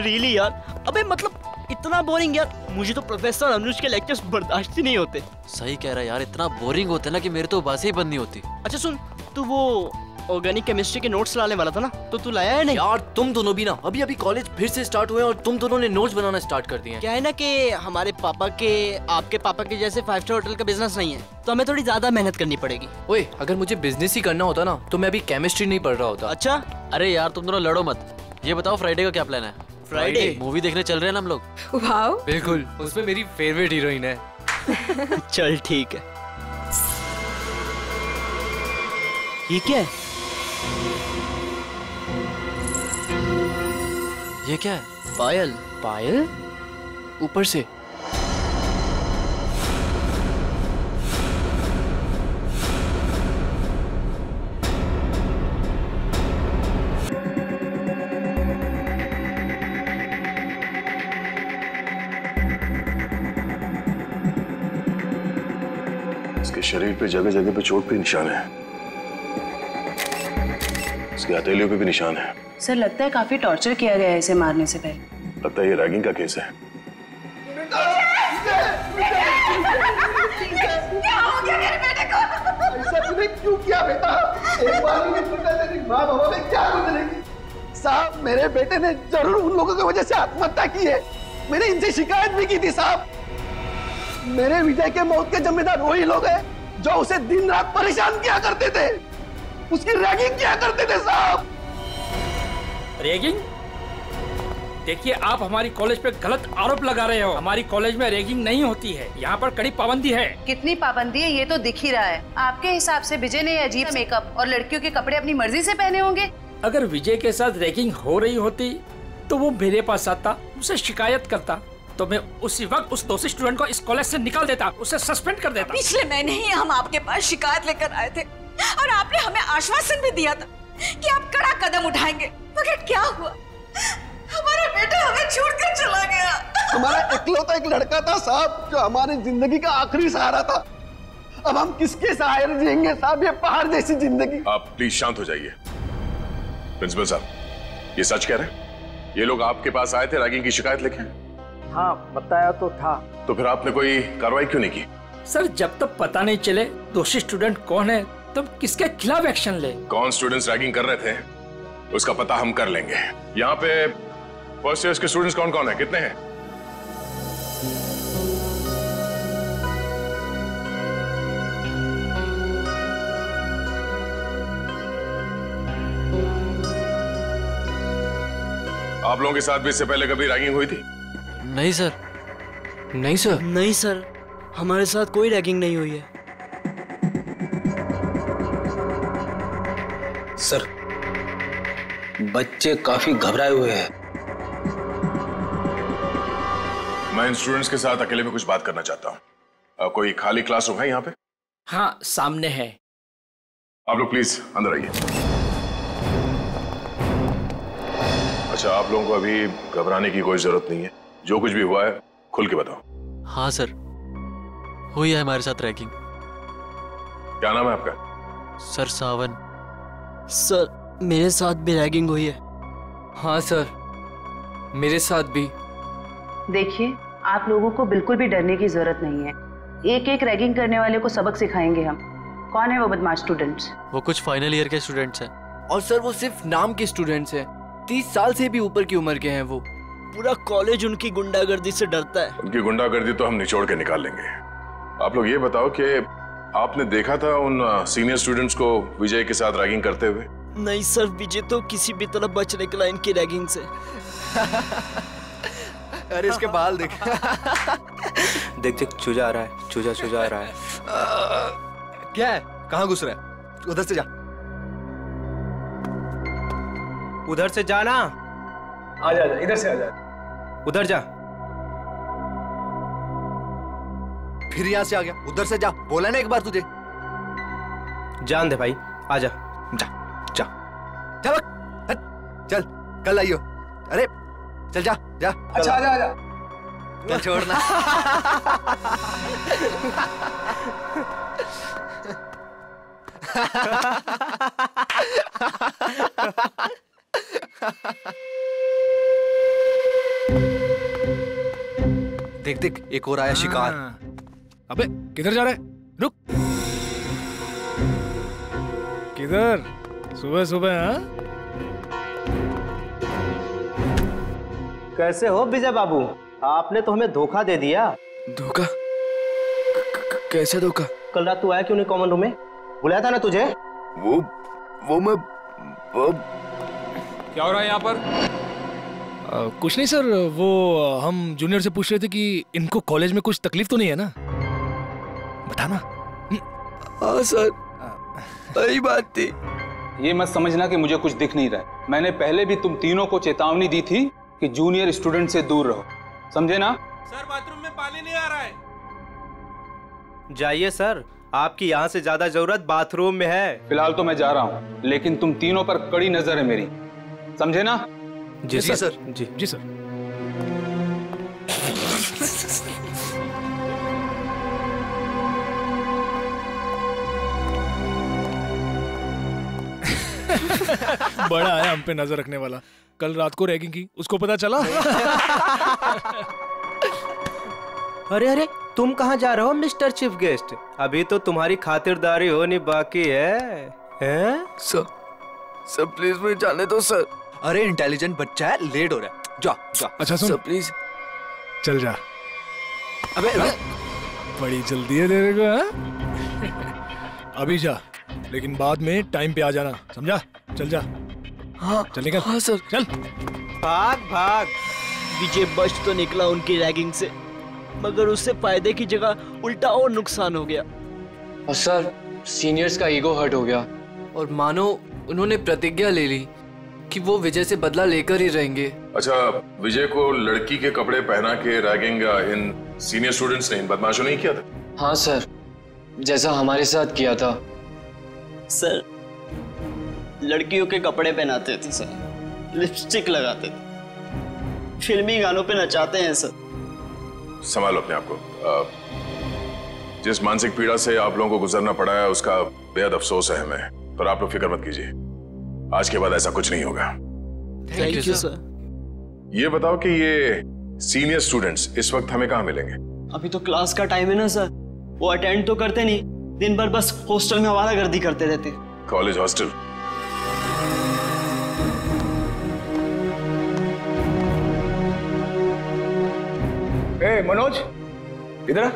Really यार, अबे मतलब इतना बोरिंग यार, मुझे तो प्रोफेसर अनुज के लेक्चर्स बर्दाश्त ही नहीं होते। सही कह रहा है यार, इतना बोरिंग होते ना कि मेरे तो बातें ही बंद नहीं होती। अच्छा सुन, तू वो ऑर्गेनिक केमिस्ट्री के नोट्स लाने वाला था ना, तो तू लाया है नहीं? यार तुम दोनों भी ना, अभी अभी कॉलेज फिर से स्टार्ट हुए और तुम दोनों ने नोट्स बनाना स्टार्ट कर दिए हैं। क्या है ना कि हमारे पापा के आपके पापा के जैसे 5 स्टार होटल का बिजनेस नहीं है, तो हमें थोड़ी ज्यादा मेहनत करनी पड़ेगी। ओए, अगर मुझे बिजनेस ही करना होता ना तो मैं अभी केमिस्ट्री नहीं पढ़ रहा होता। अच्छा, अरे यार तुम दोनों लड़ो मत। ये बताओ फ्राइडे का क्या प्लान है? फ्राइडे मूवी देखने चल रहे हैं ना हम लोग। वाओ, बिल्कुल, उसमें मेरी फेवरेट हीरोइन है। चल ठीक है। ये क्या है? ये क्या है? पायल। पायल? ऊपर से? इसके शरीर पे जगह जगह पे चोट के निशान है, इसके हथेलियों पे भी निशान है। सर लगता है काफी टॉर्चर किया गया है इसे मारने से पहले। लगता है ये रैगिंग का केस है। क्या हो गया मेरे बेटे को? ऐसा तूने क्यों किया बेटा? एक बार भी नहीं सोचा तेरी माँ बाबा में क्या गुजरेगी? साहब, मेरे बेटे ने जरूर उन लोगों की वजह से आत्महत्या की है। मैंने इनसे शिकायत भी की थी साहब। मेरे विजय के मौत के जिम्मेदार वही लोग हैं जो उसे दिन रात परेशान किया करते थे, उसकी रैगिंग किया करते थे साहब। रैगिंग? देखिए, आप हमारी कॉलेज पे गलत आरोप लगा रहे हो। हमारी कॉलेज में रैगिंग नहीं होती है, यहाँ पर कड़ी पाबंदी है। कितनी पाबंदी है ये तो दिख ही रहा है। आपके हिसाब से विजय ने अजीब मेकअप और लड़कियों के कपड़े अपनी मर्जी से पहने होंगे? अगर विजय के साथ रैगिंग हो रही होती तो वो मेरे पास आता, उसे शिकायत करता, तो मैं उसी वक्त उस दोषी स्टूडेंट को इस कॉलेज से निकाल देता, उसे सस्पेंड कर देता। पिछले महीने ही हम आपके पास शिकायत लेकर आए थे और आपने हमें आश्वासन भी दिया था कि आप कड़ा कदम उठाएंगे, मगर क्या हुआ? हमारा बेटा हमें छोड़कर चला गया। हमारा इकलौता एक लड़का था साहब जो हमारी जिंदगी का आखिरी सहारा था। अब हम किसके सहारे जिएंगे साहब, ये पहाड़ जैसी जिंदगी। आप प्लीज शांत हो जाइए। प्रिंसिपल साहब, ये सच कह रहे हैं? ये लोग आपके पास आए थे रैगिंग की शिकायत लेके? हाँ, बताया तो था। तो फिर आपने कोई कार्रवाई क्यों नहीं की? सर, जब तक पता नहीं चले दोषी स्टूडेंट कौन है तब किसके खिलाफ एक्शन ले। कौन स्टूडेंट्स रैगिंग कर रहे थे उसका पता हम कर लेंगे। यहाँ पे फर्स्ट ईयर के स्टूडेंट्स कौन कौन है, कितने हैं? आप लोगों के साथ भी इससे पहले कभी रैगिंग हुई थी? नहीं सर। नहीं सर। नहीं सर, हमारे साथ कोई रैगिंग नहीं हुई है। सर, बच्चे काफी घबराए हुए हैं। मैं इन स्टूडेंट्स के साथ अकेले में कुछ बात करना चाहता हूँ। कोई खाली क्लासरूम है यहाँ पे? हाँ, सामने है। आप लोग प्लीज अंदर आइए। अच्छा, आप लोगों को अभी घबराने की कोई जरूरत नहीं है। जो कुछ भी हुआ है खुल के बताओ। हाँ सर, हुई है हमारे साथ रैगिंग। क्या नाम है आपका? सर सावन। सर, मेरे साथ भी रैगिंग हुई है। हाँ सर, मेरे साथ भी। देखिए, आप लोगों को बिल्कुल भी डरने की जरूरत नहीं है। एक एक रैगिंग करने वाले को सबक सिखाएंगे हम। कौन है वो बदमाश स्टूडेंट्स? वो कुछ फाइनल ईयर के स्टूडेंट्स हैं। और सर वो सिर्फ नाम के स्टूडेंट्स हैं, 30 साल से भी ऊपर की उम्र के हैं वो। पूरा कॉलेज उनकी गुंडागर्दी से डरता है। उनकी गुंडागर्दी तो हम निचोड़ के निकाल लेंगे। आप लोग ये बताओ कि आपने देखा था उन सीनियर स्टूडेंट्स को विजय के साथ रैगिंग करते हुए? नहीं सर, विजय तो किसी भी तरह बच निकला इनकी रैगिंग से। अरे इसके बाल देख। देख देख, चूजा आ रहा है, चूजा चूजा आ रहा है। क्या है? कहाँ घुस रहा है? उधर से जा, उधर से जा ना। आजा आजा, इधर से आजा, उधर जा। फिर यहाँ से आ गया, उधर से जा। बोला ना एक बार तुझे। जान दे भाई, आजा, जा जा चल, चल कल आइयो। अरे चल जा जा। अच्छा आजा आजा, कल छोड़ना। देख देख, एक और आया शिकार। अबे किधर जा रहा है? रुक। किधर? सुबह सुबह? हाँ, कैसे हो विजय बाबू? आपने तो हमें धोखा दे दिया। धोखा? कैसा धोखा? कल रात तू आया क्यों नहीं कॉमन रूम में? बुलाया था ना तुझे? वो मैं क्या हो रहा है यहाँ पर? कुछ नहीं सर, वो हम जूनियर से पूछ रहे थे कि इनको कॉलेज में कुछ तकलीफ तो नहीं है ना? बताना। हाँ सर, वही बात थी। ये मत समझना कि मुझे कुछ दिख नहीं रहा है। मैंने पहले भी तुम तीनों को चेतावनी दी थी कि जूनियर स्टूडेंट से दूर रहो, समझे ना? सर बाथरूम में पानी नहीं आ रहा है। जाइए सर, आपकी यहाँ से ज्यादा जरूरत बाथरूम में है। फिलहाल तो मैं जा रहा हूँ, लेकिन तुम तीनों पर कड़ी नजर है मेरी, समझे ना? जी सर। जी सर। बड़ा है हम पे नजर रखने वाला। कल रात को रैगिंग की, उसको पता चला? अरे अरे, तुम कहाँ जा रहे हो मिस्टर चीफ गेस्ट? अभी तो तुम्हारी खातिरदारी होनी बाकी है। हैं? सर प्लीज मुझे जाने दो सर। अरे इंटेलिजेंट बच्चा है, लेट हो रहा है। जा जा। अच्छा सुन, सर प्लीज चल जा। अबे बड़ी जल्दी है तेरे को, हाँ? अभी जा, लेकिन बाद में टाइम पे आ जाना, समझा? चल जा। हाँ चल निकल। हाँ सर। चल भाग भाग। विजय बच तो निकला उनकी रैगिंग से, मगर उससे फायदे की जगह उल्टा और नुकसान हो गया। और सर, सीनियर्स का ईगो हर्ट हो गया और मानो उन्होंने प्रतिज्ञा ले ली कि वो विजय से बदला लेकर ही रहेंगे। अच्छा, विजय को लड़की के कपड़े पहना के रैगिंग इन सीनियर स्टूडेंट्स ने, इन बदमाशों ने किया था? हाँ सर, जैसा हमारे साथ किया था। सर, लड़कियों के कपड़े पहनाते थे सर, लिपस्टिक लगाते थे, फिल्मी गानों पे नचाते हैं सर। संभालो अपने आप को। जिस मानसिक पीड़ा से आप लोगों को गुजरना पड़ा है उसका बेहद अफसोस है हमें, पर आप लोग फिक्र मत कीजिए, आज के बाद ऐसा कुछ नहीं होगा। Thank you sir. ये बताओ कि ये सीनियर स्टूडेंट्स इस वक्त हमें कहाँ मिलेंगे? अभी तो क्लास का टाइम है ना सर, वो अटेंड तो करते नहीं, दिन भर बस हॉस्टल में आवारागर्दी करते रहते। College hostel? ए मनोज, इधर आ।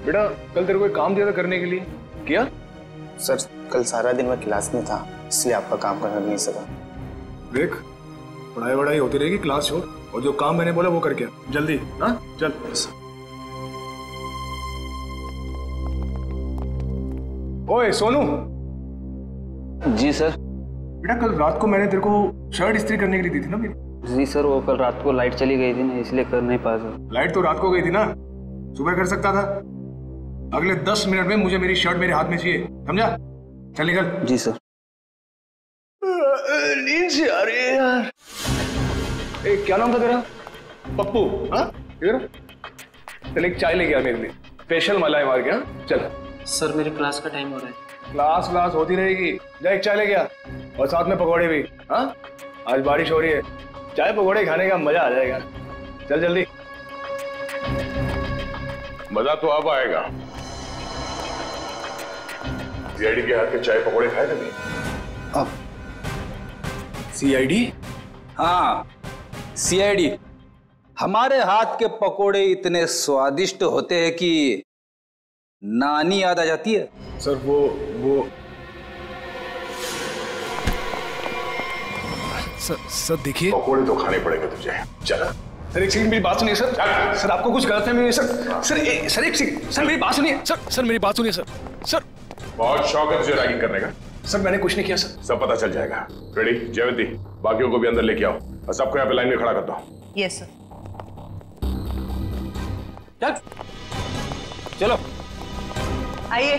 बेटा, कल तेरे को एक काम दिया था करने के लिए, किया? सर, कल सारा दिन मैं क्लास में था, इसलिए आपका काम करना नहीं सका। देख, पढ़ाई वढ़ाई होती रहेगी, क्लास छोड़, और जो काम मैंने बोला वो करके जल्दी। हाँ चल। ओए सोनू। जी सर। बेटा, कल रात को मैंने तेरे को शर्ट इस्त्री करने के लिए दी थी ना मेरी? जी सर, वो कल रात को लाइट चली गई थी ना, इसलिए कर नहीं पाया सर। लाइट तो रात को गई थी ना, सुबह कर सकता था। अगले 10 मिनट में मुझे मेरी शर्ट मेरे हाथ में चाहिए, समझा? चल निकल। जी सर। नींद से आ रही है यार। ए, क्या नाम था तेरा? पप्पू? हाँ, इधर चल, एक चाय लेके आ मेरे लिए, स्पेशल मलाई मार के। हाँ चल। सर, मेरे क्लास का टाइम हो रहा है। क्लास होती रहेगी, जा एक चाय लेके आ, और साथ में पकौड़े भी। हाँ, आज बारिश हो रही है, चाय पकौड़े खाने का मजा आ जाएगा। चल जल्दी। मजा तो अब आएगा। सीआईडी के हाथ के चाय पकौड़े खाए कभी? अब सीआईडी? हाँ, सीआईडी। हमारे हाथ के पकोड़े इतने स्वादिष्ट होते हैं कि नानी याद आ जाती है। सर वो सर देखिए, पकोड़े तो खाने पड़ेंगे तुझे। चल। सर एक सेकंड, मेरी बात सुनिए सर। सर आपको कुछ गलत है सर एक सेकंड, सर मेरी बात सुनिए। सर मेरी बात सुनिए सर। बहुत शौक है तुझे रैगिंग करने का? सर मैंने कुछ नहीं किया सर। सब पता चल जाएगा। रेडी? जयवंती, बाकियों को भी अंदर लेके आओ और सबको यहाँ पे लाइन में खड़ा करता हूँ। Yes sir. चलो आइए।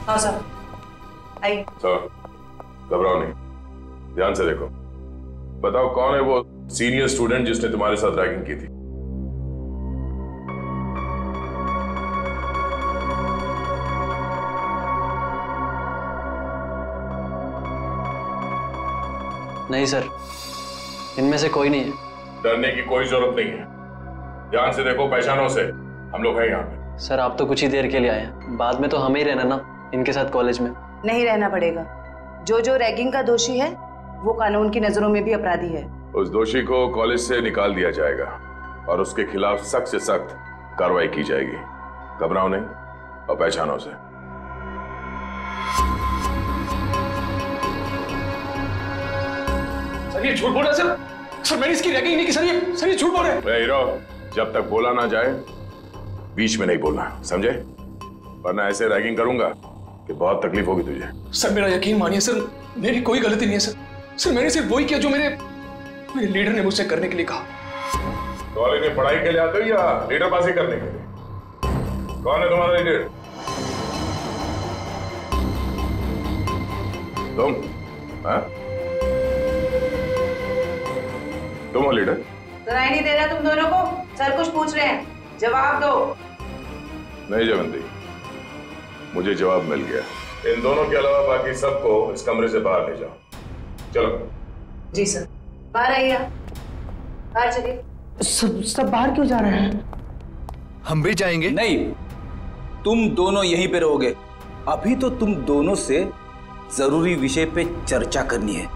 हाँ सर, आइए। सर, घबराओ नहीं, ध्यान से देखो। बताओ कौन है वो सीनियर स्टूडेंट जिसने तुम्हारे साथ रैगिंग की थी? नहीं सर, इनमें से कोई नहीं है। डरने की कोई जरूरत नहीं है। ध्यान से देखो, पहचानो से, हम लोग हैं यहाँ पे। सर आप तो कुछ ही देर के लिए आए हैं, बाद में तो हमें ही रहना ना इनके साथ कॉलेज में। नहीं रहना पड़ेगा। जो जो रैगिंग का दोषी है वो कानून की नजरों में भी अपराधी है। उस दोषी को कॉलेज से निकाल दिया जाएगा और उसके खिलाफ सख्त से सख्त कार्रवाई की जाएगी। घबराओ नहीं और पहचानो से। सर ये झूठ बोल रहा है सर। सर मैंने इसकी रैगिंग नहीं की सर। ये झूठ बोल रहे हैं। हीरो, जब तक बोला ना जाए बीच में नहीं बोलना, समझे? वरना ऐसे रैगिंग करूंगा कि बहुत तकलीफ होगी तुझे। सर मेरा यकीन मानिए सर, मेरी कोई गलती नहीं है सर। सर मैंने सिर्फ वही किया जो मेरे लीडर ने मुझसे करने के लिए कहा। कॉलेज में पढ़ाई के लिए आते हो या लीडरबाजी करने के लिए? कौन है तुम्हारा लीडर? तुम? हाँ? तुम हो लीडर? सुनाई नहीं दे रहा तुम दोनों को? सर कुछ पूछ रहे हैं, जवाब दो। नहीं जयवंती, मुझे जवाब मिल गया। इन दोनों के अलावा बाकी सबको इस कमरे से बाहर ले जाओ। चलो। जी सर। बाहर आइए आप। बाहर चलिए। सब बाहर क्यों जा रहे हैं? हम भी जाएंगे। नहीं, तुम दोनों यहीं पे रहोगे। अभी तो तुम दोनों से जरूरी विषय पे चर्चा करनी है।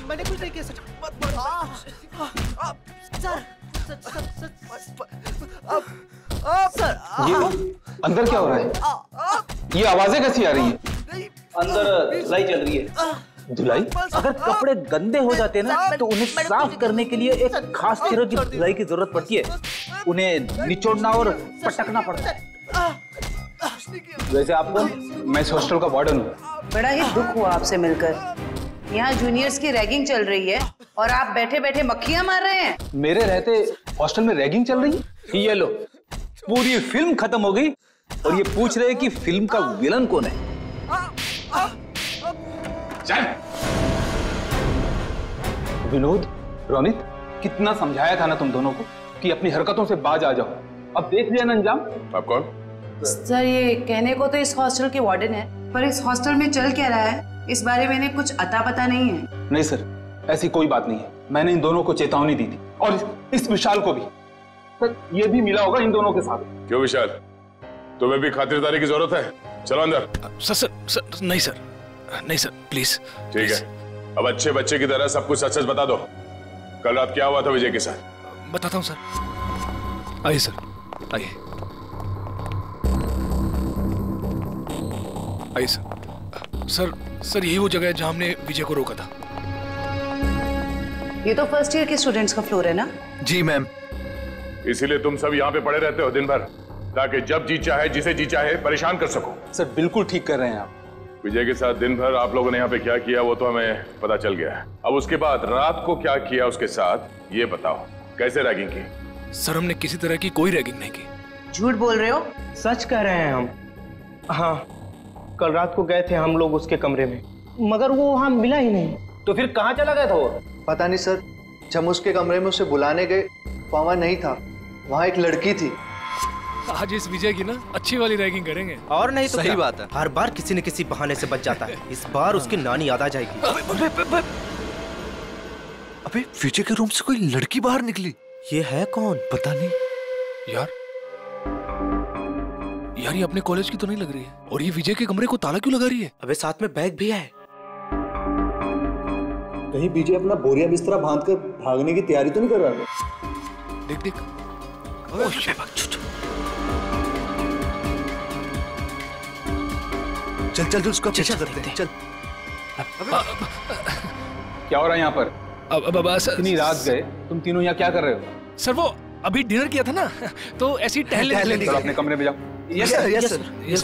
मैंने कुछ नहीं किया सर। ये अंदर क्या हो रहा है? ये आवाजें कैसी आ रही हैं? अंदर धुलाई चल रही है। धुलाई? अगर कपड़े गंदे हो जाते हैं ना तो उन्हें साफ करने के लिए एक खास तरह की धुलाई की जरूरत पड़ती है। उन्हें निचोड़ना और पटकना पड़ता है। वैसे आपको, मैं इस हॉस्टल का वार्डन हूँ। बड़ा ही दुख हुआ आपसे मिलकर। यहाँ जूनियर्स की रैगिंग चल रही है और आप बैठे बैठे मक्खियां मार रहे हैं। मेरे रहते हॉस्टल में रैगिंग चल रही है? ये लो, पूरी फिल्म खत्म हो गई और ये पूछ रहे हैं कि फिल्म का विलन कौन है। चल। विनोद, रोनित, कितना समझाया था ना तुम दोनों को कि अपनी हरकतों से बाज आ जाओ। अब देख लिया ना अंजाम। आप कौन? सर ये कहने को तो इस हॉस्टल के वार्डन है, पर इस हॉस्टल में चल क्या रहा है इस बारे में कुछ अता पता नहीं है। नहीं सर, ऐसी कोई बात नहीं है। मैंने इन दोनों को चेतावनी दी थी और इस विशाल को भी। सर ये भी मिला होगा इन दोनों के साथ। क्यों विशाल, तुम्हें भी खातिरदारी की जरूरत है? चलो अंदर। सर नहीं सर, नहीं सर प्लीज। ठीक है, अब अच्छे बच्चे की तरह सब कुछ सच सच बता दो। कल रात क्या हुआ था विजय के साथ? बताता हूँ सर। आइए सर, आइए आइए सर। सर यही वो जगह है जहां हमने विजय को रोका था। ये तो फर्स्ट ईयर के स्टूडेंट्स का फ्लोर है ना? जी मैम। इसीलिए तुम सब यहाँ पे पड़े रहते हो दिन भर, ताकि जब जी चाहे जिसे जी चाहे परेशान कर सको। सर बिल्कुल ठीक कर रहे हैं आप। विजय के साथ दिन भर आप लोगों ने यहाँ पे क्या किया वो तो हमें पता चल गया है। अब उसके बाद रात को क्या किया उसके साथ ये बताओ। कैसे रैगिंग की? सर हमने किसी तरह की कोई रैगिंग नहीं की। झूठ बोल रहे हो? सच कह रहे हैं हम। हाँ, कल रात को गए थे हम लोग उसके कमरे में, मगर वो वहां मिला ही नहीं। तो फिर कहाँ चला गया था वो? पता नहीं सर, जब उसके कमरे में उसे बुलाने गए वहां नहीं था। वहां एक लड़की थी। आज इस विजय की ना अच्छी वाली रैगिंग करेंगे। और नहीं तो सही बात है। हर बार किसी न किसी बहाने से बच जाता है। इस बार उसकी नानी याद आ जाएगी। अबे विजय के रूम से कोई लड़की बाहर निकली। ये है कौन? पता नहीं यार ये अपने कॉलेज की तो नहीं लग रही है। और ये विजय के कमरे को ताला क्यों लगा रही है? अबे साथ में बैग भी है। कहीं विजय अपना बोरिया बिस्तरा बांधकर भागने की तैयारी तो नहीं कर रहा है? देख देख। चल चल उसका पीछा करते हैं। चल। क्या हो रहा है यहाँ पर? अब इतनी रात गए तुम तीनों यहाँ क्या कर रहे हो? सर वो अभी डिनर किया था ना, तो ऐसे ही टहलने। चलो अपने कमरे में जाओ। Yes sir, yes sir.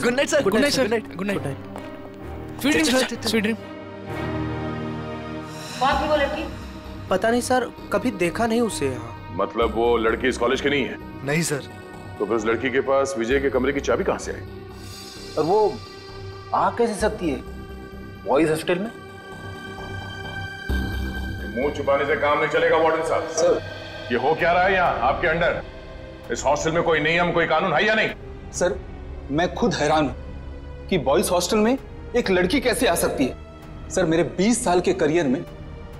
Good night sir. Good night sir. Good night. Sweet dream sir, sweet dream. कौन थी वो लड़की? पता नहीं सर, कभी देखा नहीं उसे यहाँ। मतलब वो लड़की इस कॉलेज की नहीं है? नहीं सर। तो फिर उस लड़की के पास विजय के कमरे की चाबी कहाँ से आई? और वो आ कैसे सकती है बॉयज हॉस्टल में? मुंह छुपाने से काम नहीं चलेगा वार्डन साहब। सर ये हो क्या रहा है यहाँ आपके अंडर? इस हॉस्टल में कोई नियम, कोई कानून है या नहीं? सर, मैं खुद हैरान हूं कि बॉयज हॉस्टल में एक लड़की कैसे आ सकती है। सर, मेरे 20 साल के करियर में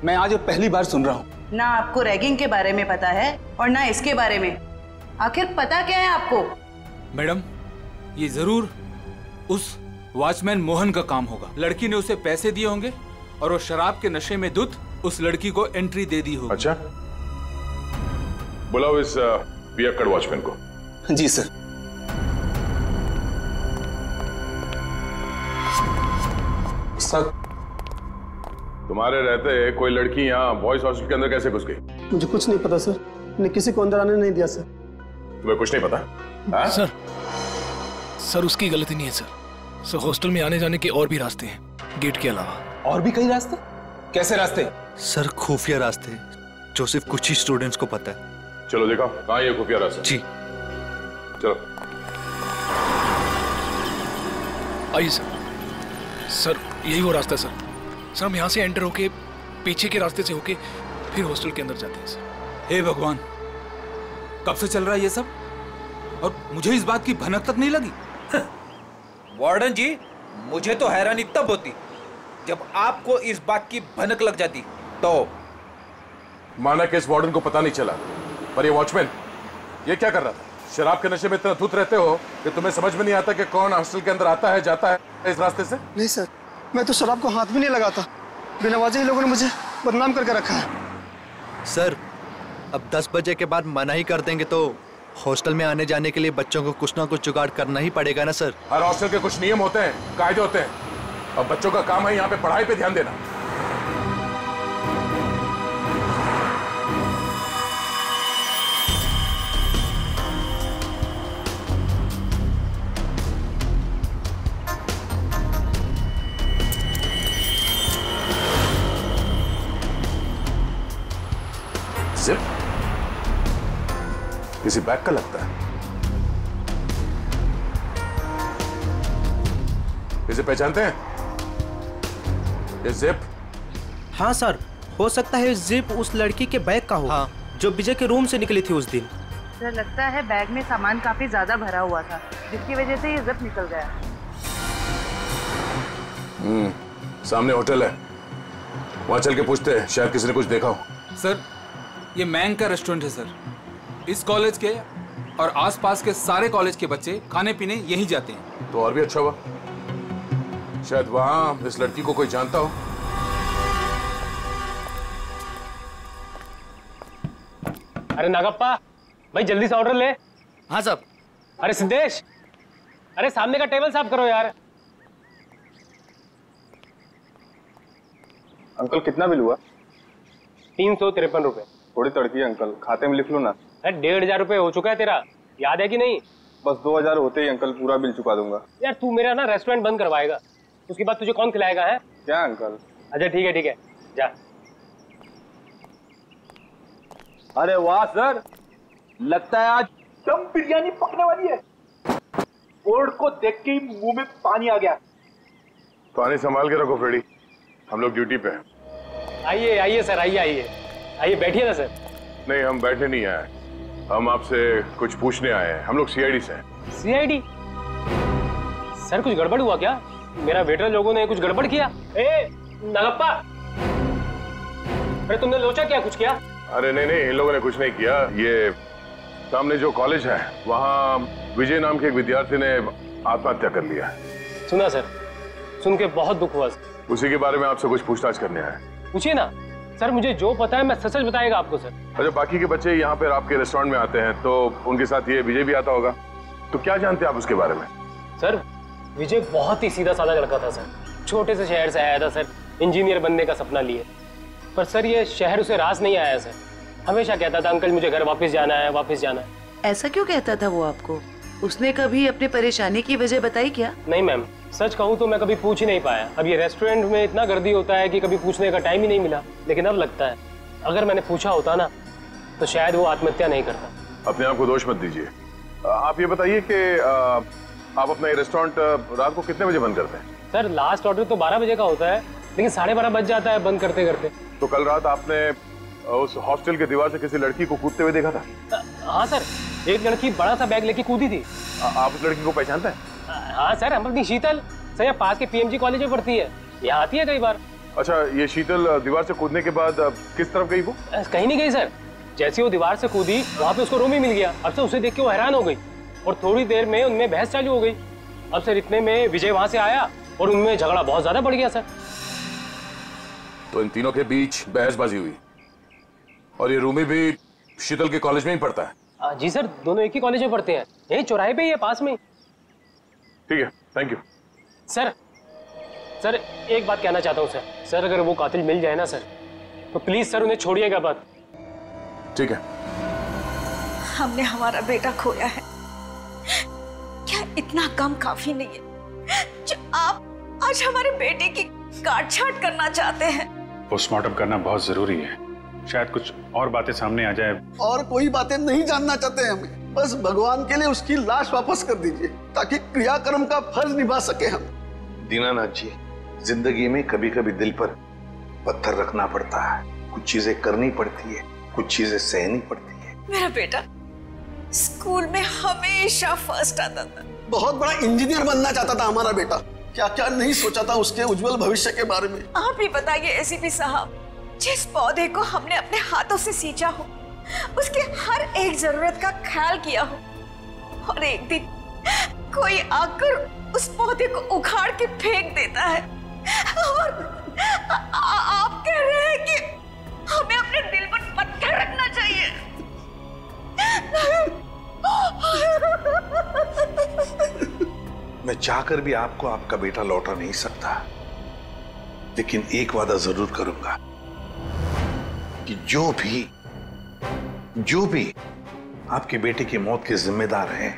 मैं आज पहली बार सुन रहा हूं। ना आपको रैगिंग के बारे में पता है और ना इसके बारे में। आखिर पता क्या है आपको? मैडम, ये जरूर उस वॉचमैन मोहन का काम होगा। लड़की ने उसे पैसे दिए होंगे और वो शराब के नशे में धुत उस लड़की को एंट्री दे दी होगी। अच्छा, बुलाओ इस पियक्कड़ वॉचमैन को। जी सर। सर, तुम्हारे रहते कोई लड़की यहाँ बॉयज हॉस्टल के अंदर कैसे घुस गई? मुझे कुछ नहीं पता सर, मैंने किसी को अंदर आने नहीं दिया सर। तुम्हें कुछ नहीं पता? सर उसकी गलती नहीं है सर। हॉस्टल में आने जाने के और भी रास्ते हैं गेट के अलावा। और भी कई रास्ते? कैसे रास्ते? सर, खुफिया रास्ते जो सिर्फ कुछ ही स्टूडेंट्स को पता है। चलो देखो कहाँ ये खुफिया रास्ता। जी चलो। आइए सर, यही वो रास्ता है सर। सर, हम यहाँ से एंटर होके पीछे के रास्ते से होके फिर हॉस्टल के अंदर जाते हैं सर। हे भगवान, कब से चल रहा है ये सब और मुझे इस बात की भनक तक नहीं लगी। वार्डन जी, मुझे तो हैरानी तब होती जब आपको इस बात की भनक लग जाती। तो माना कि इस वार्डन को पता नहीं चला, पर ये वॉचमैन ये क्या कर रहा था? शराब के नशे में इतना धुत रहते हो कि तुम्हें समझ में नहीं आता कि कौन हॉस्टल के अंदर आता है जाता है इस रास्ते से? नहीं सर, मैं तो शराब को हाथ भी नहीं लगाता। बिना वजह ही लोगों ने मुझे बदनाम करके रखा है। सर, अब 10 बजे के बाद मना ही कर देंगे तो हॉस्टल में आने जाने के लिए बच्चों को कुछ ना कुछ जुगाड़ करना ही पड़ेगा ना सर। हर हॉस्टल के कुछ नियम होते हैं, कायदे होते हैं, और बच्चों का काम है यहाँ पे पढ़ाई पे ध्यान देना। जिप किसी बैग का लगता है। इसे पहचानते हैं? ये जिप? हाँ सर, हो सकता है जिप उस लड़की के बैग का हो। हाँ। जो विजय के रूम से निकली थी उस दिन। सर, लगता है बैग में सामान काफी ज्यादा भरा हुआ था, जिसकी वजह से ये जिप निकल गया। सामने होटल है, वहां चल के पूछते हैं, शायद किसी ने कुछ देखा हो। सर, ये मैंग का रेस्टोरेंट है सर। इस कॉलेज के और आसपास के सारे कॉलेज के बच्चे खाने पीने यहीं जाते हैं। तो और भी अच्छा हुआ, शायद वहां इस लड़की को कोई जानता हो। अरे नागप्पा भाई, जल्दी से ऑर्डर ले। हाँ साहब। अरे सिद्धेश, अरे सामने का टेबल साफ करो यार। अंकल, कितना बिल हुआ? 353 रुपए। थोड़ी तड़की है अंकल, खाते में लिख लो ना। अरे 1500 रुपए हो चुका है तेरा, याद है कि नहीं? बस 2000 होते ही अंकल पूरा बिल चुका दूंगा। यार तू मेरा ना रेस्टोरेंट बंद करवाएगा, उसके बाद तुझे कौन खिलाएगा है? क्या अंकल? अच्छा ठीक है जा। अरे वाह सर, लगता है आज दम बिरयानी पकने वाली है। बोर्ड को देख के ही मुंह में पानी आ गया। पानी संभाल के रखो फ्रेडी, हम लोग ड्यूटी पे हैं। आइए सर, आइए बैठिए ना सर। नहीं, हम बैठने नहीं आए, हम आपसे कुछ पूछने आए हैं। हम लोग सीआईडी से हैं। सीआईडी? सर कुछ गड़बड़ हुआ क्या? मेरा वेटर लोगों ने कुछ गड़बड़ किया? ए नागप्पा, अरे तुमने लोचा क्या, कुछ किया? अरे नहीं, इन लोगों ने कुछ नहीं किया। ये सामने जो कॉलेज है वहाँ विजय नाम के एक विद्यार्थी ने आत्महत्या कर लिया। सुना सर, सुन के बहुत दुख हुआ। उसी के बारे में आपसे कुछ पूछताछ करने आए। पूछिए ना सर, मुझे जो पता है मैं सच बताएगा आपको सर। अच्छा, बाकी के बच्चे यहाँ पर आपके रेस्टोरेंट में आते हैं तो उनके साथ ये विजय भी आता होगा, तो क्या जानते हैं आप उसके बारे में? सर, विजय बहुत ही सीधा साधा लड़का था सर। छोटे से शहर से आया था सर, इंजीनियर बनने का सपना लिए। पर सर ये शहर उसे रास नहीं आया सर। हमेशा कहता था अंकल मुझे घर वापस जाना है। ऐसा क्यों कहता था वो आपको? उसने कभी अपनी परेशानी की वजह बताई क्या? नहीं मैम, सच कहूँ तो मैं कभी पूछ ही नहीं पाया। अब ये रेस्टोरेंट में इतना गर्दी होता है कि कभी पूछने का टाइम ही नहीं मिला। लेकिन अब लगता है अगर मैंने पूछा होता ना तो शायद वो आत्महत्या नहीं करता। अपने आप को दोष मत दीजिए। आप ये बताइए कि आप अपना ये रेस्टोरेंट रात को कितने बजे बंद करते हैं? सर लास्ट ऑर्डर तो 12 बजे का होता है, लेकिन 12:30 बज जाता है बंद करते करते। तो कल रात आपने उस हॉस्टल के दीवार से किसी लड़की को कूदते हुए देखा था? हाँ सर, एक लड़की बड़ा सा बैग लेके कूदी थी। आप उस लड़की को पहचानते हैं? हाँ सर, हम अपनी शीतल सर यहाँ पास के पीएमजी कॉलेज में पढ़ती है, यहाँ आती है कई बार। अच्छा, ये शीतल दीवार से कूदने के बाद किस तरफ गई वो? कहीं नहीं गई सर, जैसे वो दीवार से कूदी वहाँ पे उसको रूम ही मिल गया। अब सर उसे देख के वो हैरान हो गई और थोड़ी देर में उनमें बहस चालू हो गई। अब सर इतने में विजय वहाँ से आया और उनमें झगड़ा बहुत ज्यादा बढ़ गया सर। तो इन तीनों के बीच बहसबाजी हुई और ये रूमी भी शीतल के कॉलेज में ही पढ़ता है? जी सर, दोनों एक ही कॉलेज में पढ़ते हैं, यही चौराहे पे ही है, पास में। ठीक है, थैंक यू। सर एक बात कहना चाहता हूँ सर, अगर वो कातिल मिल जाए ना सर, तो प्लीज सर उन्हें छोड़िएगा बात। ठीक है। हमने हमारा बेटा खोया है, क्या इतना कम काफी नहीं है जो आप आज हमारे बेटे की काट छाट करना चाहते हैं? पोस्टमार्टम करना बहुत जरूरी है, शायद कुछ और बातें सामने आ जाए। और कोई बातें नहीं जानना चाहते हमें, बस भगवान के लिए उसकी लाश वापस कर दीजिए ताकि क्रियाकर्म का फर्ज निभा सके हम। दीनानाथ जी, जिंदगी में कभी कभी दिल पर पत्थर रखना पड़ता है, कुछ चीजें करनी पड़ती है, कुछ चीजें सहनी पड़ती है। मेरा बेटा स्कूल में हमेशा फर्स्ट आता था, बहुत बड़ा इंजीनियर बनना चाहता था हमारा बेटा, क्या क्या नहीं सोचा था उसके उज्जवल भविष्य के बारे में। आप ही बताइए एसीपी साहब, जिस पौधे को हमने अपने हाथों से सींचा हो, उसके हर एक जरूरत का ख्याल किया हो, और एक दिन कोई आकर उस पौधे को उखाड़ के फेंक देता है, और आप कह रहे हैं कि हमें अपने दिल पर पत्थर रखना चाहिए। मैं चाहकर भी आपको आपका बेटा लौटा नहीं सकता, लेकिन एक वादा जरूर करूंगा कि जो भी आपके बेटे की मौत के जिम्मेदार हैं,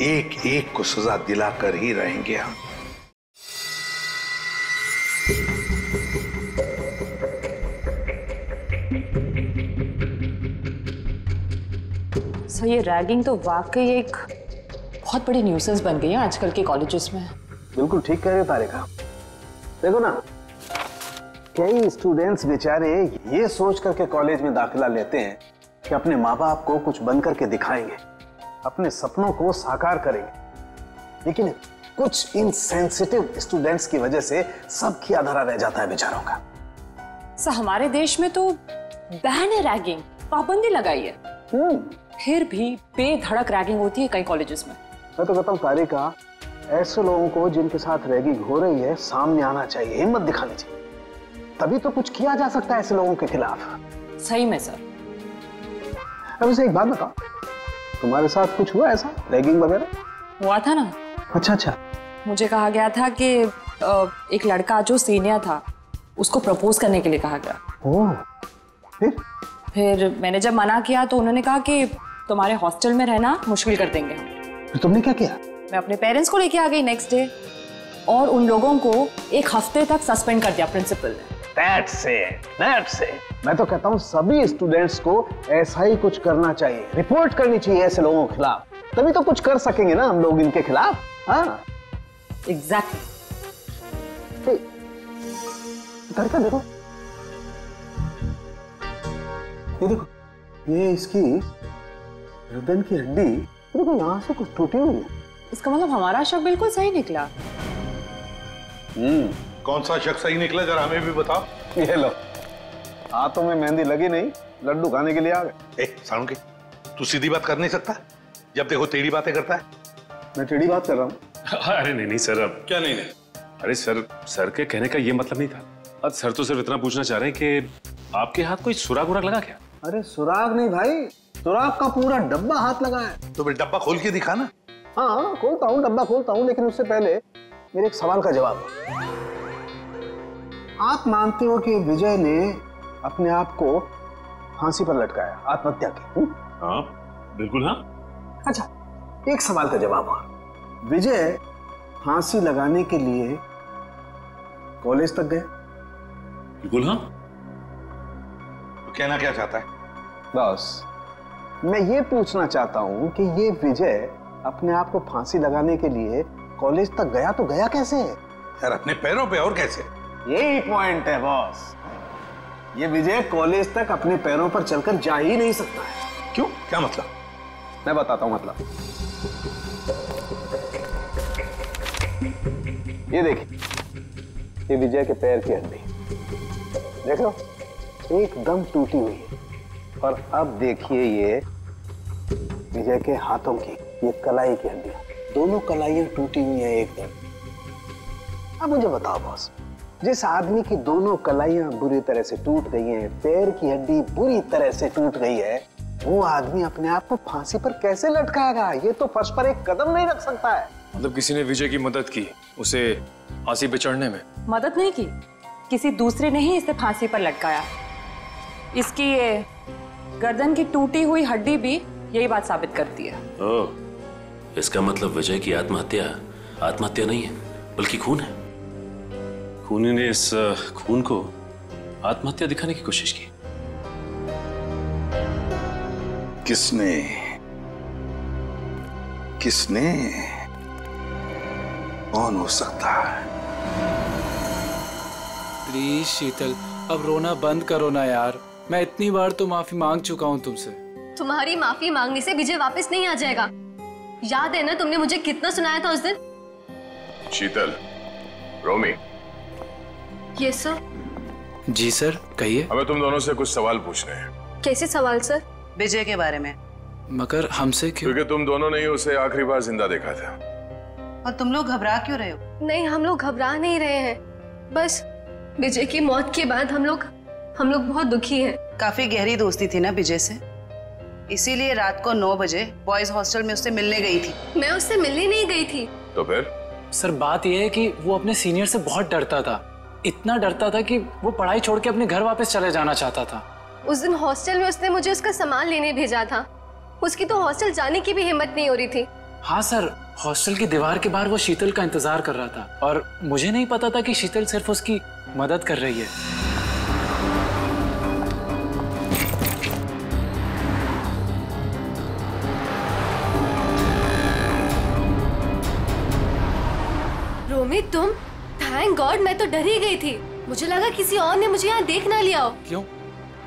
एक एक को सजा दिलाकर ही रहेंगे हम। सर, ये रैगिंग तो वाकई एक बहुत बड़ी न्यूसेंस बन गई है आजकल के कॉलेजेस में। बिल्कुल ठीक कह रहे हो तारिका। देखो ना, कई स्टूडेंट्स बेचारे ये सोच करके कॉलेज में दाखिला लेते हैं कि अपने माँ बाप को कुछ बन करके दिखाएंगे, अपने सपनों को साकार करेंगे, लेकिन कुछ इनसेंसिटिव स्टूडेंट्स की वजह से सब किया धरा रह जाता है बेचारों का। सर, हमारे देश में तो बैन है रैगिंग, पाबंदी लगाई है, फिर भी बेधड़क रैगिंग होती है कई कॉलेजेस में। मैं तो कहता हूँ तारिका, ऐसे लोगों को जिनके साथ रैगिंग हो रही है सामने आना चाहिए, हिम्मत दिखानी चाहिए, तभी तो कुछ किया जा सकता है ऐसे लोगों के खिलाफ। सही में सर। अब इसे एक बात बताओ, तुम्हारे साथ कुछ हुआ ऐसा रैगिंग वगैरह? हुआ था ना। अच्छा। मुझे कहा गया था कि एक लड़का जो सीनियर था उसको प्रपोज करने के लिए कहा गया। ओह, फिर मैंने जब मना किया तो उन्होंने कहा कि तुम्हारे हॉस्टल में रहना मुश्किल कर देंगे हम। फिर तुमने क्या किया? मैं अपने पेरेंट्स को लेके आ गई नेक्स्ट डे, और उन लोगों को एक हफ्ते तक सस्पेंड कर दिया प्रिंसिपल ने। That's it. मैं तो कहता हूँ सभी स्टूडेंट्स को ऐसा ही कुछ करना चाहिए, रिपोर्ट करनी चाहिए ऐसे लोगों के खिलाफ, तभी तो कुछ कर सकेंगे ना हम लोग इनके खिलाफ। हाँ, एग्जैक्टली। तारिका देखो, ये देखो, ये इसकी गर्दन की हड्डी देखो यहाँ से कुछ टूटी हुई है। इसका मतलब हमारा शक बिल्कुल सही निकला। कौन सा शक सही निकला, जरा हमें भी बताओ। ये लो, हाथों में मेहंदी लगी नहीं, लड्डू खाने के लिए आ गए। सालुंके, तू सीधी बात कर नहीं सकता, जब देखो टेढ़ी बातें करता है। मैं टेढ़ी बात कर रहा हूँ? अरे नहीं सर, अब क्या नहीं? अरे सर के कहने का ये मतलब नहीं था। अब सर तो सिर्फ इतना पूछना चाह रहे हैं कि आपके हाथ कोई सुराग उराग लगा क्या? अरे सुराग नहीं भाई, सुराग का पूरा डब्बा हाथ लगा है। तो फिर डब्बा खोल के दिखा ना। हाँ, खोलता हूँ, डब्बा खोलता हूँ, लेकिन उससे पहले मेरे एक सवाल का जवाब। आप मानते हो कि विजय ने अपने आप को फांसी पर लटकाया, आत्महत्या की? हाँ, बिल्कुल हाँ। अच्छा, एक सवाल का जवाब और, विजय फांसी लगाने के लिए कॉलेज तक गए? बिल्कुल हाँ। तो कहना क्या चाहता है? बस मैं ये पूछना चाहता हूँ कि ये विजय अपने आप को फांसी लगाने के लिए कॉलेज तक गया तो गया कैसे? यार अपने पैरों पे, और कैसे? यही पॉइंट है बॉस, ये विजय कॉलेज तक अपने पैरों पर चलकर जा ही नहीं सकता है। क्यों, क्या मतलब? मैं बताता हूं मतलब। ये देखिए, ये विजय के पैर की हड्डी देखो, एकदम टूटी हुई है। और अब देखिए ये विजय के हाथों की, ये कलाई की हड्डी, दोनों कलाइयां टूटी हुई हैं एकदम। अब मुझे बताओ बॉस, जिस आदमी की दोनों कलाइयां बुरी तरह से टूट गई हैं, पैर की हड्डी बुरी तरह से टूट गई है, वो आदमी अपने आप को फांसी पर कैसे लटकाएगा? ये तो फर्श पर एक कदम नहीं रख सकता है। मतलब किसी ने विजय की मदद की उसे फांसी पे चढ़ने में? मदद नहीं की, किसी दूसरे ने ही इसे फांसी पर लटकाया। इसकी ये गर्दन की टूटी हुई हड्डी भी यही बात साबित करती है। ओह, इसका मतलब विजय की आत्महत्या नहीं है बल्कि खून है। खूनी ने इस खून को आत्महत्या दिखाने की कोशिश की। किसने कौन हो सकता है? प्लीज शीतल, अब रोना बंद करो ना यार। मैं इतनी बार तो माफी मांग चुका हूँ तुमसे। तुम्हारी माफी मांगने से विजय वापस नहीं आ जाएगा। याद है ना तुमने मुझे कितना सुनाया था उस दिन? शीतल, रोमी। Yes sir. जी सर, कहिए। हमें तुम दोनों से कुछ सवाल पूछने हैं। कैसे सवाल सर? विजय के बारे में। मगर हमसे क्यों? क्योंकि तुम दोनों ने ही उसे आखिरी बार जिंदा देखा था। और तुम लोग घबरा क्यों रहे हो? नहीं, हम लोग घबरा नहीं रहे हैं, बस विजय की मौत के बाद हम लोग बहुत दुखी हैं। काफी गहरी दोस्ती थी ना विजय से, इसीलिए रात को 9 बजे बॉयज हॉस्टल में उससे मिलने गई थी। मैं उससे मिलने नहीं गई थी। तो फिर? सर बात यह है कि वो अपने सीनियर से बहुत डरता था, इतना डरता था कि वो पढ़ाई छोड़ के अपने घर वापस चले जाना चाहता था। उस दिन हॉस्टल में उसने मुझे उसका सामान लेने भेजा था। उसकी तो हॉस्टल जाने की भी हिम्मत नहीं हो रही थी। हाँ सर, हॉस्टल की दीवार के बाहर वो शीतल का इंतजार कर रहा था और मुझे नहीं पता था कि शीतल सिर्फ उसकी मदद कर रही है। रोमी, तुम? थैंक गॉड, मैं तो डर ही गई थी। मुझे लगा किसी और ने मुझे यहाँ देख ना लिया हो। क्यों?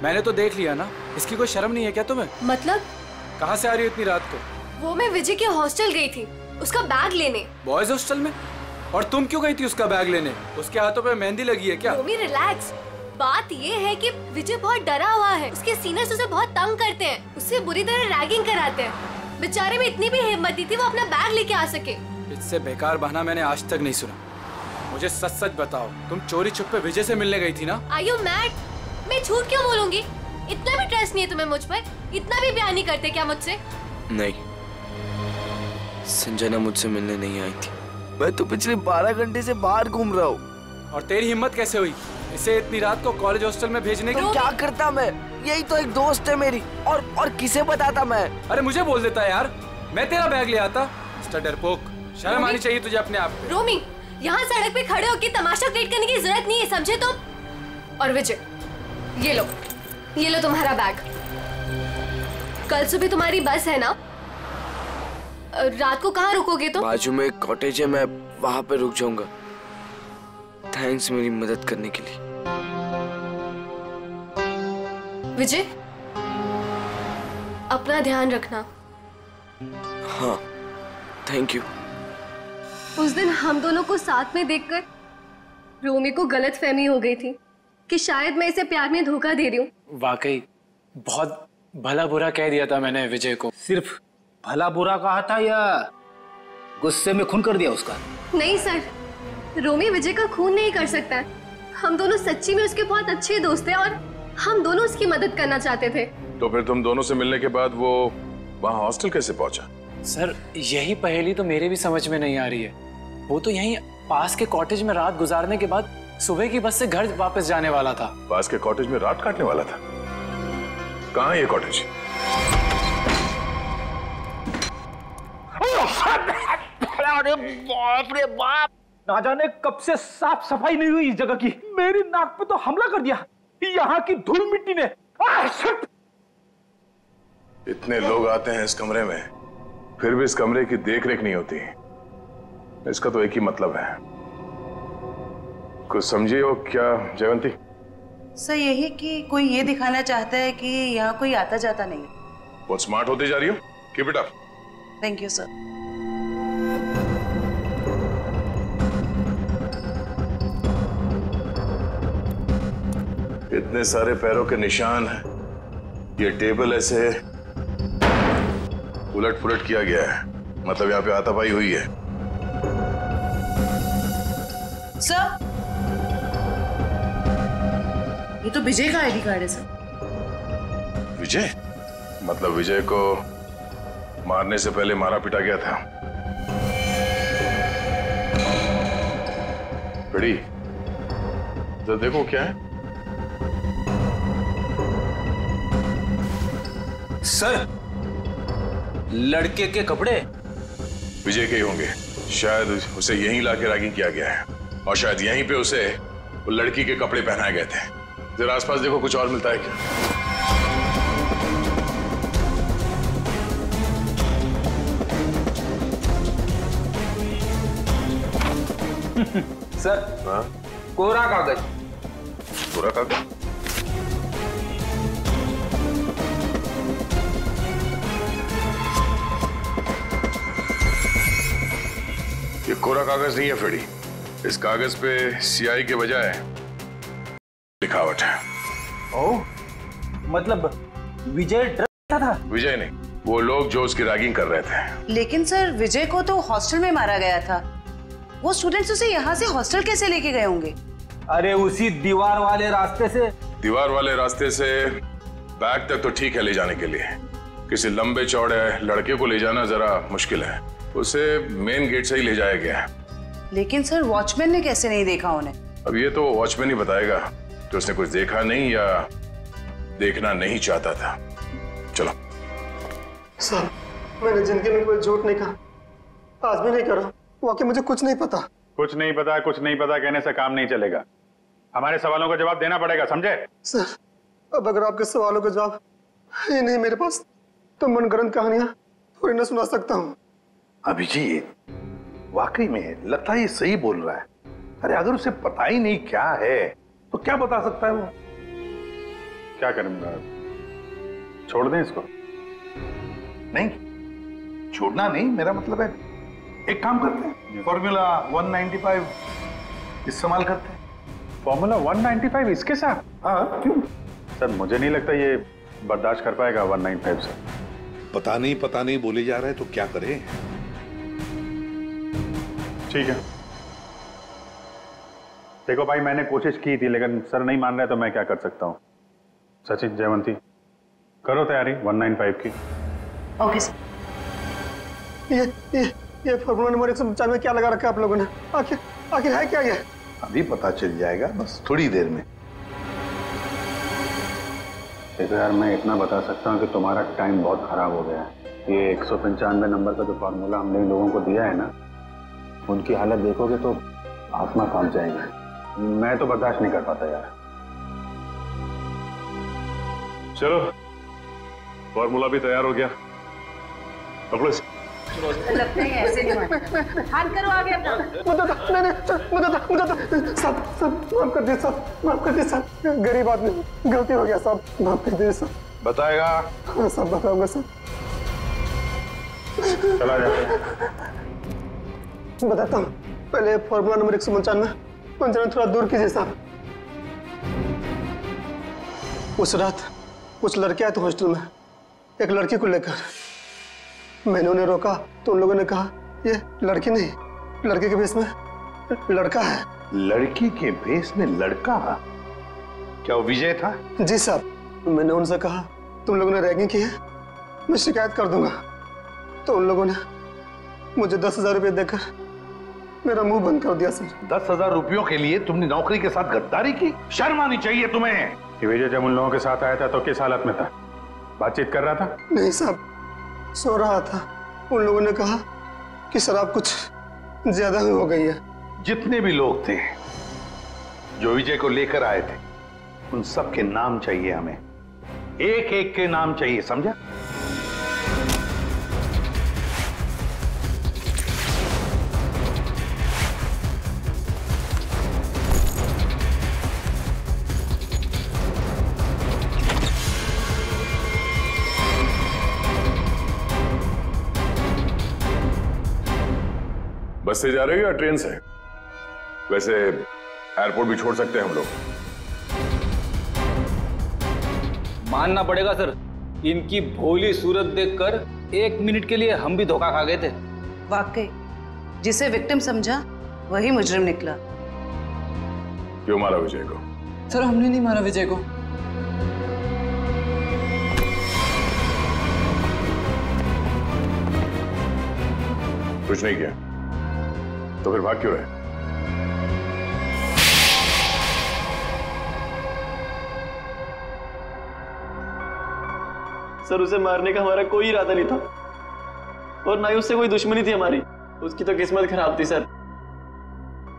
मैंने तो देख लिया ना। इसकी कोई शर्म नहीं है क्या तुम्हें? मतलब? कहाँ से आ रही हो इतनी रात को? वो मैं विजय के हॉस्टल गई थी, उसका बैग लेने। बॉयज हॉस्टल में? और तुम क्यों गई थी उसका बैग लेने? उसके हाथों पे मेहंदी लगी है क्या? रोमी रिलैक्स। बात ये है कि विजय बहुत डरा हुआ है। उसके सीनियर्स उसे बहुत तंग करते हैं, उससे बुरी तरह रैगिंग कराते हैं। बेचारे में इतनी भी हिम्मत नहीं थी वो अपना बैग लेके आ सके। इससे बेकार बहाना मैंने आज तक नहीं सुना। मुझे सच सच बताओ, तुम चोरी छुपे विजय से मिलने गई थी ना? Are you mad? मैं झूठ क्यों बोलूंगी? इतना भी ट्रस्ट नहीं है तुम्हें मुझ पर? इतना भी प्यार नहीं करते क्या मुझसे? नहीं, संजना मुझसे मिलने नहीं आई थी। मैं तो पिछले 12 घंटे से बाहर घूम रहा हूँ। और तेरी हिम्मत कैसे हुई इसे इतनी रात को कॉलेज हॉस्टल में भेजने की? तो क्या करता मैं? यही तो एक दोस्त है मेरी। और किसे बताता मैं? अरे मुझे बोल देता यार, मैं तेरा बैग ले आता। मिस्टर डरपोक, शर्म आनी चाहिए तुझे अपने आप पे। रोमी, यहाँ सड़क पे खड़े होकर तमाशा क्रिएट करने की जरूरत नहीं है, समझे तुम? और विजय, ये लो तुम्हारा बैग। कल सुबह तुम्हारी बस है ना? रात को कहाँ रुकोगे तुम? बाजू में एक कॉटेज है, मैं वहाँ पे रुक जाऊंगा। थैंक्स मेरी मदद करने के लिए। विजय, अपना ध्यान रखना। हाँ, थैंक यू। उस दिन हम दोनों को साथ में देखकर रोमी को गलतफहमी हो गई थी कि शायद मैं इसे प्यार में धोखा दे रही हूँ। वाकई बहुत भला बुरा कह दिया था मैंने विजय को। सिर्फ भला बुरा कहा था या गुस्से में खून कर दिया उसका? नहीं सर, रोमी विजय का खून नहीं कर सकता है। हम दोनों सच्ची में उसके बहुत अच्छे दोस्त हैं और हम दोनों उसकी मदद करना चाहते थे। तो फिर तुम दोनों से मिलने के बाद वो वहाँ हॉस्टल कैसे पहुंचा? सर यही पहेली तो मेरे भी समझ में नहीं आ रही है। वो तो यहीं पास के कॉटेज में रात गुजारने के बाद सुबह की बस से घर वापस जाने वाला था। पास के कॉटेज में रात काटने वाला था? कहाँ है ये कॉटेज? अरे बाप रे बाप, ना जाने कब से साफ सफाई नहीं हुई इस जगह की। मेरी नाक पे तो हमला कर दिया यहाँ की धूल मिट्टी ने। इतने लोग आते हैं इस कमरे में, फिर भी इस कमरे की देख रेख नहीं होती। इसका तो एक ही मतलब है। कुछ समझी हो क्या जयवंती? सर यही कि कोई ये दिखाना चाहता है कि यहाँ कोई आता जाता नहीं। बहुत स्मार्ट होती जा रही हो। Keep it up. Thank you sir. इतने सारे पैरों के निशान हैं। ये टेबल ऐसे उलट पुलट किया गया है, मतलब यहाँ पे हाथापाई हुई है। सर, ये तो विजय का आईडी कार्ड है सर। विजय? मतलब विजय को मारने से पहले मारा पीटा गया था। बड़ी तो देखो क्या है। सर, लड़के के कपड़े विजय के ही होंगे। शायद उसे यहीं लाके रैगिंग किया गया है और शायद यहीं पे उसे वो लड़की के कपड़े पहनाए गए थे। जरा आसपास देखो, कुछ और मिलता है क्या? सर, हाँ? कोरा कागज। कोरा कागज? ये कोरा कागज नहीं है फेडी। इस कागज पे सीआई के बजाय लिखावट है। ओह, मतलब विजय डरता था? विजय नहीं, वो लोग जो उसकी रैगिंग कर रहे थे। लेकिन सर, विजय को तो हॉस्टल में मारा गया था। वो स्टूडेंट्स उसे यहाँ से हॉस्टल कैसे लेके गए होंगे? अरे उसी दीवार वाले रास्ते से। दीवार वाले रास्ते से बैग तक तो ठीक है ले जाने के लिए, किसी लंबे चौड़े लड़के को ले जाना जरा मुश्किल है। उसे मेन गेट से ही ले जाया गया है। लेकिन सर, वॉचमैन ने कैसे नहीं देखा उन्हें? अब ये तो वॉचमैन ही बताएगा कि उसने कुछ देखा नहीं या देखना नहीं चाहता था। चलो। सर, मैंने जिंदगी में कोई झूठ नहीं कहा, आज भी नहीं करा। वाकई मुझे कुछ नहीं पता। कुछ नहीं पता कहने से काम नहीं चलेगा। हमारे सवालों का जवाब देना पड़ेगा, समझे? सर, अब अगर आपके सवालों का जवाब ही नहीं मेरे पास, तो मनगढ़ंत कहानियां थोड़ी ना सुना सकता हूँ। अभिजीत, वाकई में लगता है ये सही बोल रहा है। अरे अगर उसे पता ही नहीं क्या है तो क्या बता सकता है वो? क्या करूंगा? छोड़ दें इसको? नहीं, छोड़ना नहीं, मेरा मतलब है एक काम करते हैं, फॉर्मूला 195 इस्तेमाल करते हैं। फॉर्मूला 195 इसके साथ? हाँ, क्यों? सर, मुझे नहीं लगता ये बर्दाश्त कर पाएगा 195 से। पता नहीं बोले जा रहे हैं तो क्या करें? ठीक है, देखो भाई, मैंने कोशिश की थी लेकिन सर नहीं मान रहे तो मैं क्या कर सकता हूँ। सचिन, जयवंती, करो तैयारी 195 की। Okay sir. ये फॉर्मूला नंबर 195 में क्या लगा रखा है आप लोगों ने? आखिर है क्या ये? अभी पता चल जाएगा, बस थोड़ी देर में। देखो यार, मैं इतना बता सकता हूँ कि तुम्हारा टाइम बहुत खराब हो गया है। ये 195 नंबर का जो फार्मूला हमने लोगों को दिया है ना, उनकी हालत देखोगे तो आसमां कांप जाएगा। मैं तो बर्दाश्त नहीं कर पाता यार। चलो, फॉर्मूला भी तैयार हो गया, पकड़ो इसे। लगता है ऐसे नहीं मानता। हाथ करो आगे अपना। सब माफ कर दे साहब, माफ कर दे साहब, गरीब आदमी, गलती हो गया साहब, माफ कर दे साहब। बताएगा? हाँ सब बताऊंगा सर। चला जा। बताता हूँ, पहले फॉर्मूला नंबर 195 पंचन थोड़ा दूर कीजिए साहब। उस रात कुछ लड़के आए थे हॉस्टल में एक लड़की को लेकर। मैंने उन्हें रोका तो उन लोगों ने कहा ये लड़की नहीं, लड़के के भेष में लड़का है। लड़की के भेष में लड़का? क्या वो विजय था? जी साहब। मैंने उनसे कहा तुम लोगों ने रैगिंग की है, मैं शिकायत कर दूंगा। तो उन लोगों ने मुझे 10,000 रुपये देकर मेरा मुंह बंद कर दिया सर। 10,000 रुपयों के लिए तुमने नौकरी के साथ गद्दारी की? शर्म आनी चाहिए तुम्हें। विजय जब उन लोगों के साथ आया था तो किस हालत में था? बातचीत कर रहा था? नहीं साहब, सो रहा था। उन लोगों ने कहा कि शराब कुछ ज्यादा हो गई है। जितने भी लोग थे जो विजय को लेकर आए थे, उन सब के नाम चाहिए हमें, एक एक के नाम चाहिए, समझा? बस से जा रहे हो या ट्रेन से? वैसे एयरपोर्ट भी छोड़ सकते हैं हम लोग। मानना पड़ेगा सर, इनकी भोली सूरत देखकर 1 मिनट के लिए हम भी धोखा खा गए थे। वाकई जिसे विक्टिम समझा वही मुजरिम निकला। क्यों मारा विजय को? सर हमने नहीं मारा विजय को। कुछ नहीं किया तो फिर भाग क्यों रहे? सर उसे मारने का हमारा कोई इरादा नहीं था और ना ही उससे कोई दुश्मनी थी हमारी। उसकी तो किस्मत खराब थी सर,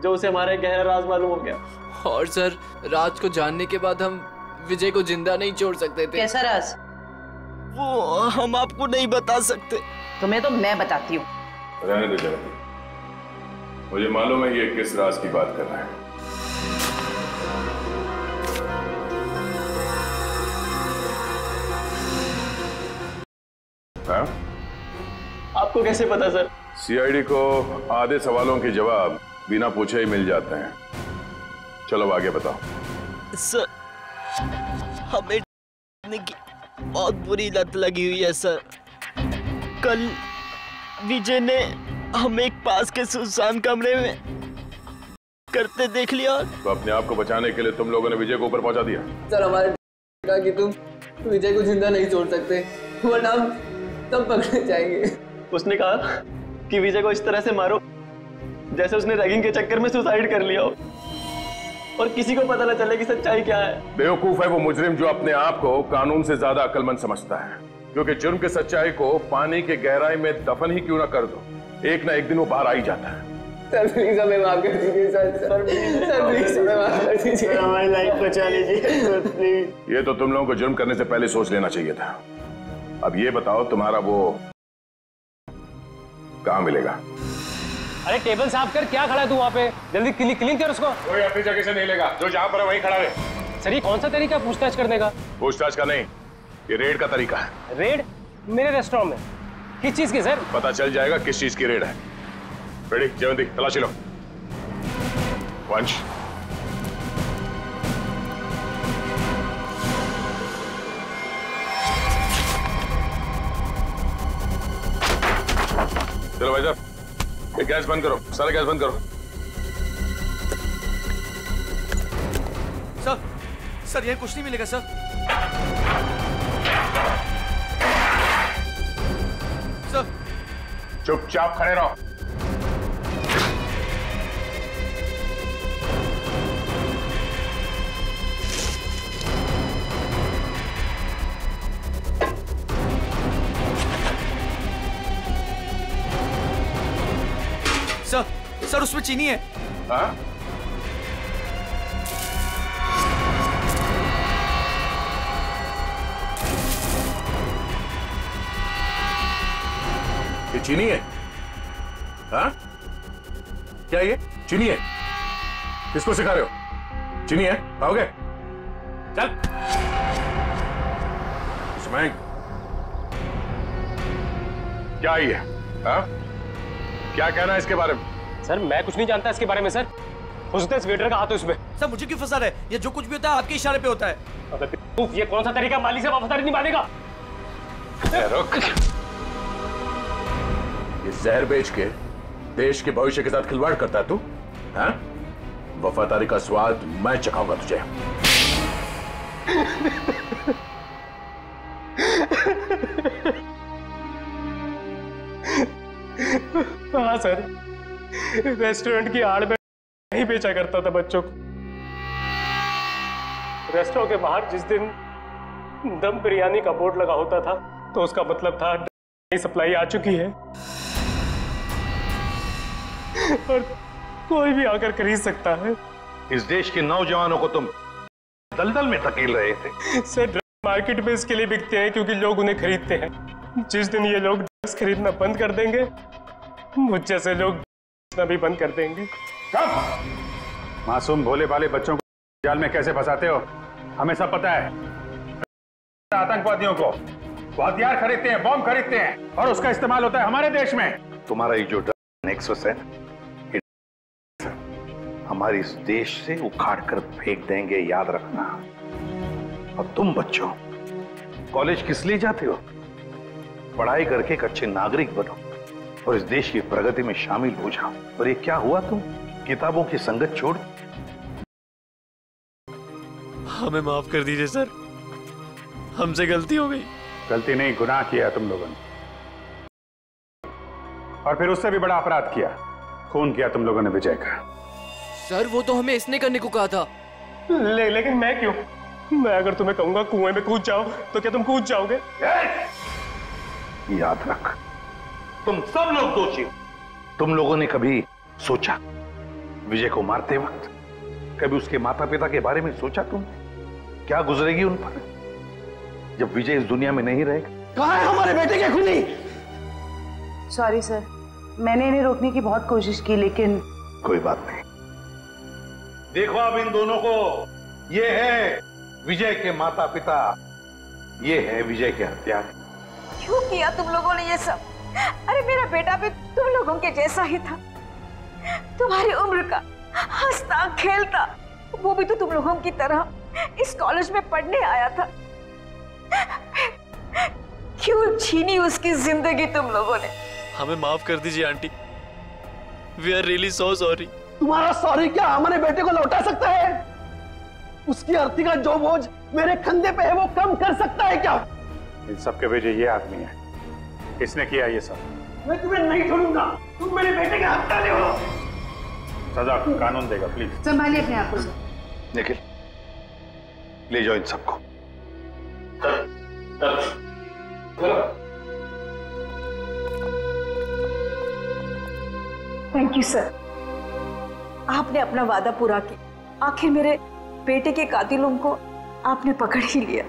जो उसे हमारा एक गहरा राज मालूम हो गया। और सर राज को जानने के बाद हम विजय को जिंदा नहीं छोड़ सकते थे। कैसा राज? वो हम आपको नहीं बता सकते। तुम्हें तो मैं बताती हूँ। रहने दो जरा, मुझे मालूम है ये किस राज की बात कर रहा है। हाँ? आपको कैसे पता सर? सीआईडी को आधे सवालों के जवाब बिना पूछे ही मिल जाते हैं। चलो अब आगे बताओ। सर हमें की बहुत बुरी लत लगी हुई है सर। कल विजय ने हमें एक पास के सुनसान कमरे में करते देख लिया। तो अपने आप को बचाने के लिए तुम लोगों ने विजय को ऊपर पहुंचा दिया। सर हमारे कहा कि तुम विजय को जिंदा नहीं छोड़ सकते वरना हम तब पकड़े जाएंगे। उसने कहा कि विजय को इस तरह से मारो जैसे उसने रैगिंग के चक्कर में सुसाइड कर लिया हो और किसी को पता न चले कि सच्चाई क्या है। बेवकूफ है वो मुजरिम जो अपने आप को कानून से ज्यादा अक्लमंद समझता है, क्योंकि जुर्म की सच्चाई को पानी के गहराई में दफन ही क्यों ना कर दो, एक ना एक दिन वो बाहर आ ही जाता है। सर प्लीज हमें माफ कर दीजिए सर। सर प्लीज हमें माफ कर दीजिए, हमारी लाइफ बचा लीजिए प्लीज। ये तो तुम लोगों को जुर्म करने से पहले सोच लेना चाहिए था। अब ये बताओ तुम्हारा वो कहाँ मिलेगा? अरे टेबल साफ कर, क्या खड़ा है तू वहाँ पे? जल्दी क्लीन कर उसको। कोई अपनी जगह से नहीं लेगा, जो जहाँ पर है वहीं खड़ा रहे। सर ये कौन सा तरीका पूछताछ करने का? पूछताछ का नहीं, ये रेड का तरीका है। रेड? मेरे रेस्टोरेंट में? किस चीज की सर? पता चल जाएगा किस चीज की रेड है। रेडी जयवंती, तलाशी लो। वंश चलो भाई साहब, ये गैस बंद करो, सारा गैस बंद करो। सर ये कुछ नहीं मिलेगा सर। सर चुपचाप खड़े रहो। सर उसमें चीनी है। हाँ? ये चीनी है? हाँ? क्या ये चीनी है? किसको सिखा रहे हो? चीनी है? खाओगे? चल। इसमें क्या ही है? हाँ? क्या कहना है इसके बारे में? सर मैं कुछ नहीं जानता इसके बारे में सर। हो सकता है इस वेटर का हाथ हो इसमें। सर मुझे क्यों फंसा रहे? ये जो कुछ भी होता है आपके इशारे पे होता है। अबे ये कौन सा तरीका? मालिक से वफादारी नहीं मानेगा। रुक। ये जहर बेच के देश के भविष्य के साथ खिलवाड़ करता है तू? हाँ? वफादारी का स्वाद मैं चखाऊंगा तुझे। हाँ सर, रेस्टोरेंट की आड़ में नहीं बेचा करता था बच्चों को। रेस्टोरेंट के बाहर जिस दिन दम बिरयानी का बोर्ड लगा होता था तो उसका मतलब था नई सप्लाई आ चुकी है और कोई भी आकर खरीद सकता है। इस देश के नौजवानों को तुम दलदल में धकेल रहे थे। सर ड्रग्स मार्केट में इसके लिए बिकते हैं क्योंकि लोग उन्हें खरीदते हैं। जिस दिन ये लोग ड्रग्स खरीदना बंद कर देंगे मुझ जैसे लोग बेचना भी बंद कर देंगे। मासूम भोले भाले बच्चों को जाल में कैसे फंसाते हो हमें सब पता है। आतंकवादियों को वो हथियार खरीदते हैं, बॉम्ब खरीदते हैं और उसका इस्तेमाल होता है हमारे देश में। तुम्हारा ये जो ड्रग्स नेक्सस है हमारे इस देश से उखाड़ कर फेंक देंगे, याद रखना। और तुम बच्चों कॉलेज किस लिए जाते हो? पढ़ाई करके एक अच्छे नागरिक बनो और इस देश की प्रगति में शामिल हो जाओ। और ये क्या हुआ, तुम किताबों की संगत छोड़? हमें माफ कर दीजिए सर, हमसे गलती हो गई। गलती नहीं, गुनाह किया तुम लोगों ने, और फिर उससे भी बड़ा अपराध किया, खून किया तुम लोगों ने विजय का। सर वो तो हमें इसने करने को कहा था। लेकिन मैं क्यों? मैं अगर तुम्हें कहूंगा कुएं में कूद जाओ तो क्या तुम कूद जाओगे? याद रख, तुम सब लोग दोषी हो। तुम लोगों ने कभी सोचा विजय को मारते वक्त, कभी उसके माता पिता के बारे में सोचा तुमने? क्या गुजरेगी उन पर जब विजय इस दुनिया में नहीं रहेगा? कहाँ है हमारे बेटे के खूनी? सॉरी सर, मैंने इन्हें रोकने की बहुत कोशिश की, लेकिन कोई बात नहीं। देखो अब इन दोनों को, ये है विजय के माता पिता, ये है विजय के हत्यारे। क्यों किया तुम लोगों ने ये सब? अरे मेरा बेटा भी तुम लोगों के जैसा ही था, तुम्हारी उम्र का, हंसता खेलता। वो भी तो तुम लोगों की तरह इस कॉलेज में पढ़ने आया था। क्यों छीनी उसकी जिंदगी तुम लोगों ने? हमें माफ कर दीजिए aunty, we are really so sorry. तुम्हारा सॉरी क्या हमारे बेटे को लौटा सकता है? उसकी अर्थी का जो बोझ मेरे कंधे पे है वो कम कर सकता है क्या? इन सबके वजह ये आदमी है, इसने किया ये सब। मैं तुम्हें नहीं छोड़ूंगा, तुम मेरे बेटे के हत्यारे हो। सजा कानून देगा, प्लीज संभालिए अपने आप को। निखिल, ले जाओ इन सबको। थैंक यू सर, आपने अपना वादा पूरा किया। आखिर मेरे बेटे के कातिलों को आपने पकड़ ही लिया।